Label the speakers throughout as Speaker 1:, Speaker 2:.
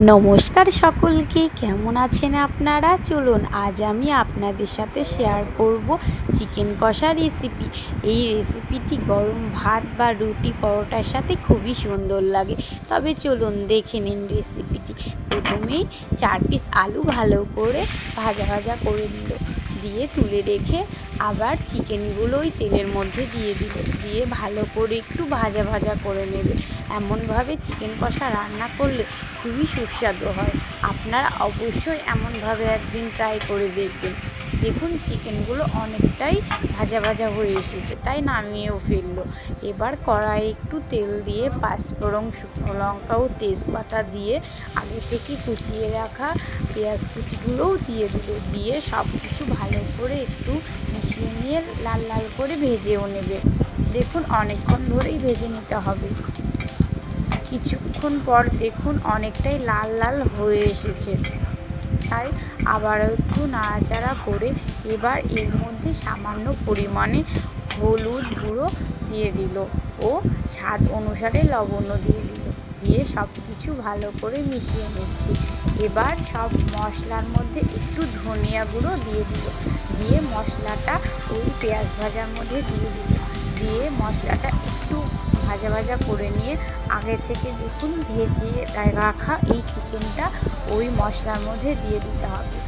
Speaker 1: নমস্কার সকলকে, কেমন আছেন আপনারা? চলুন আজ আমি আপনাদের সাথে শেয়ার করব চিকেন কষা রেসিপি। এই রেসিপিটি গরম ভাত বা রুটি পরোটার সাথে খুবই সুন্দর লাগে। তবে চলুন দেখে নিন রেসিপিটি। প্রথমেই 4 পিস আলু ভালো করে ভাজা ভাজা করে নিল, দিয়ে তুলে রেখে আবার চিকেনগুলো ওই তেলের মধ্যে দিয়ে দিল, দিয়ে ভালো করে একটু ভাজা ভাজা করে নেবে। এমনভাবে চিকেন কষা রান্না করলে খুবই সুস্বাদু হয়। আপনারা অবশ্যই এমনভাবে একদিন ট্রাই করে দেখবেন। দেখুন চিকেনগুলো অনেকটাই ভাজা ভাজা হয়ে এসেছে, তাই নামিয়েও ফেললো। এবার কড়াইয়ে একটু তেল দিয়ে পাঁচফোড়ন, শুকনো লঙ্কা ও তেজপাতা দিয়ে আগে থেকে কুচিয়ে রাখা পেঁয়াজ কুচিগুলোও দিয়ে দিল, দিয়ে সব কিছু ভালো করে একটু মিশিয়ে নিয়ে লাল লাল করে ভেজেও নেবে। দেখুন অনেকক্ষণ ধরেই ভেজে নিতে হবে। কিছুক্ষণ পর দেখুন অনেকটাই লাল লাল হয়ে এসেছে, তাই আবারও একটু নাড়াচাড়া করে এবার এর মধ্যে সামান্য পরিমাণে হলুদ গুঁড়ো দিয়ে দিল ও স্বাদ অনুসারে লবণও দিয়ে দিল, দিয়ে সব কিছু ভালো করে মিশিয়ে নিচ্ছি। এবার সব মশলার মধ্যে একটু ধনিয়া গুঁড়ো দিয়ে দিল, দিয়ে মশলাটা ওই পেঁয়াজ ভাজার মধ্যে দিয়ে দিল, দিয়ে মশলাটা একটু ভাজা ভাজা করে নিয়ে আগে থেকে দেখুন ভেজিয়ে রাখা এই চিকেনটা ওই মশলার মধ্যে দিয়ে দিতে হবে।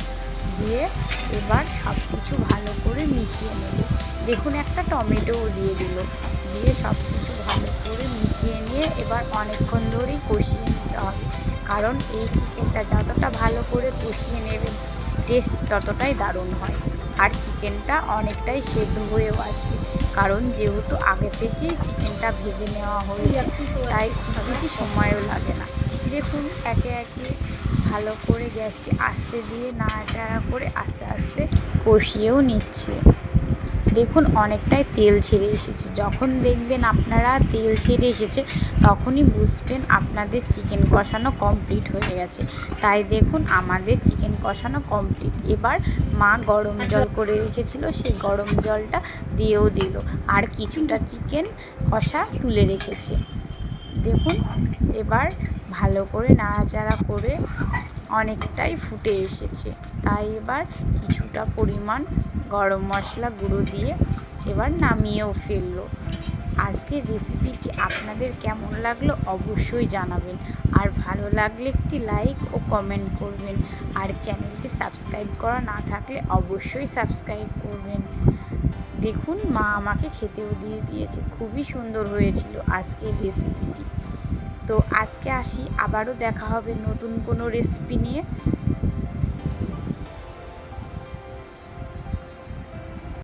Speaker 1: দিয়ে এবার সব কিছু ভালো করে মিশিয়ে নেবে। দেখুন একটা টমেটোও দিয়ে দিল, দিয়ে সব কিছু ভালো করে মিশিয়ে নিয়ে এবার অনেকক্ষণ ধরেই কষিয়ে নিতে হবে। কারণ এই চিকেনটা যতটা ভালো করে কষিয়ে নেবেন টেস্ট ততটাই দারুণ হয়, আর চিকেনটা অনেকটাই সেদ্ধ হয়েও আসবে। কারণ যেহেতু আগে থেকেই চিকেনটা ভেজে নেওয়া হয়েছে, তাই বেশি সময়ও লাগে না। দেখুন একে একে ভালো করে গ্যাসটি আস্তে দিয়ে নাড়াচাড়া করে আস্তে আস্তে কষিয়েও নিচ্ছে। দেখুন অনেকটাই তেল ছেড়ে এসেছে। যখন দেখবেন আপনারা তেল ছেড়ে এসেছে তখনই বুঝবেন আপনাদের চিকেন কষানো কমপ্লিট হয়ে গেছে। তাই দেখুন আমাদের চিকেন কষানো কমপ্লিট। এবার মা গরম জল করে রেখেছিল, সেই গরম জলটা দিয়েও দিল, আর কিছুটা চিকেন কষা তুলে রেখেছে। দেখুন এবার ভালো করে নাড়াচাড়া করে অনেকটাই ফুটে এসেছে, তাই এবার কিছুটা পরিমাণ গরম মশলা গুঁড়ো দিয়ে এবার নামিয়েও ফেললো। আজকের রেসিপিটি আপনাদের কেমন লাগলো অবশ্যই জানাবেন, আর ভালো লাগলে একটি লাইক ও কমেন্ট করবেন, আর চ্যানেলটি সাবস্ক্রাইব করা না থাকলে অবশ্যই সাবস্ক্রাইব করবেন। দেখুন মা আমাকে খেতেও দিয়ে দিয়েছে। খুবই সুন্দর হয়েছিল আজকের রেসিপিটি। তো আজকে আসি, আবারও দেখা হবে নতুন কোনো রেসিপি নিয়ে।